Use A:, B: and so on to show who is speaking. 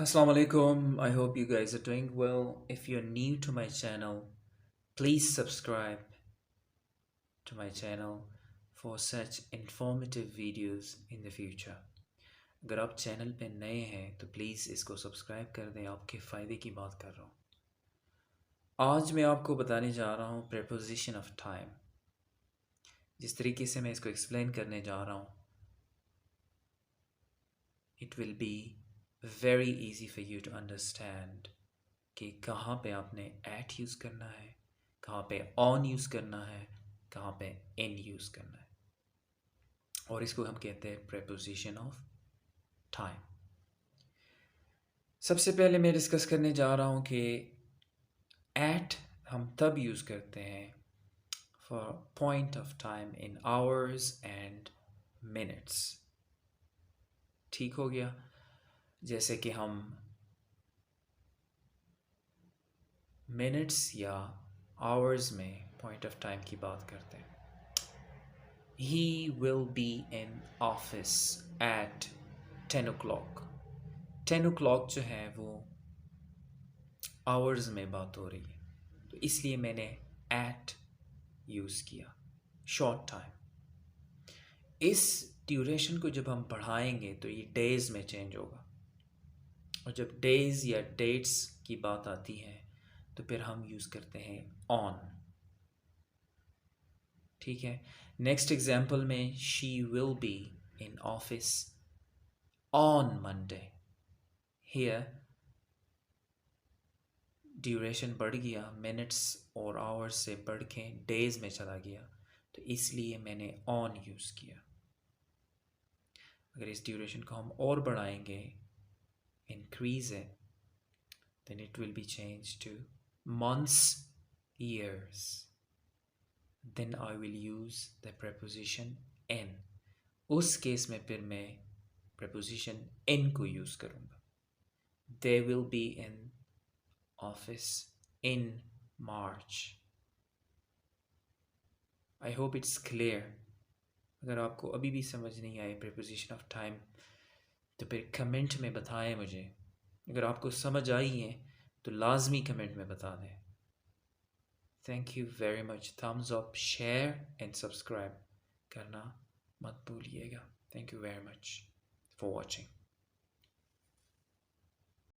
A: Assalamu alaikum. I hope you guys are doing well. If you're new to my channel, please subscribe to my channel for such informative videos in the future. अगर आप channel पे नए हैं तो please इसको subscribe कर दें, आपके फ़ायदे की बात कर रहा हूँ। आज मैं आपको बताने जा रहा हूँ preposition of time। जिस तरीके से मैं इसको एक्सप्लेन करने जा रहा हूँ, it will be very easy for you to understand कि कहाँ पे आपने at यूज़ करना है, कहाँ पे on यूज़ करना है, कहाँ पे in यूज़ करना है, और इसको हम कहते हैं preposition of time। सबसे पहले मैं डिस्कस करने जा रहा हूँ कि at हम तब यूज़ करते हैं for point of time in hours and minutes। ठीक हो गया। जैसे कि हम मिनट्स या आवर्स में पॉइंट ऑफ टाइम की बात करते हैं। He will be in office at 10 o'clock। 10 o'clock जो है वो आवर्स में बात हो रही है, तो इसलिए मैंने at यूज़ किया, शॉर्ट टाइम। इस ड्यूरेशन को जब हम बढ़ाएंगे तो ये डेज़ में चेंज होगा, और जब डेज़ या डेट्स की बात आती है तो फिर हम यूज़ करते हैं ऑन। ठीक है। नेक्स्ट एग्जाम्पल में she will be in office on Monday. Here duration बढ़ गया, मिनट्स और आवर्स से बढ़ के डेज में चला गया, तो इसलिए मैंने ऑन यूज़ किया। अगर इस ड्यूरेशन को हम और बढ़ाएंगे, इंक्रीज है, then it will be changed to months, years। then I will use the preposition in। उस केस में फिर मैं preposition in को यूज़ करूँगा। They will be in office in March। I hope it's clear। अगर आपको अभी भी समझ नहीं आए preposition of time तो फिर कमेंट में बताएं मुझे। अगर आपको समझ आई है तो लाजमी कमेंट में बता दें। Thank you very much. Thumbs up, share and subscribe करना मत भूलिएगा। Thank you very much for watching.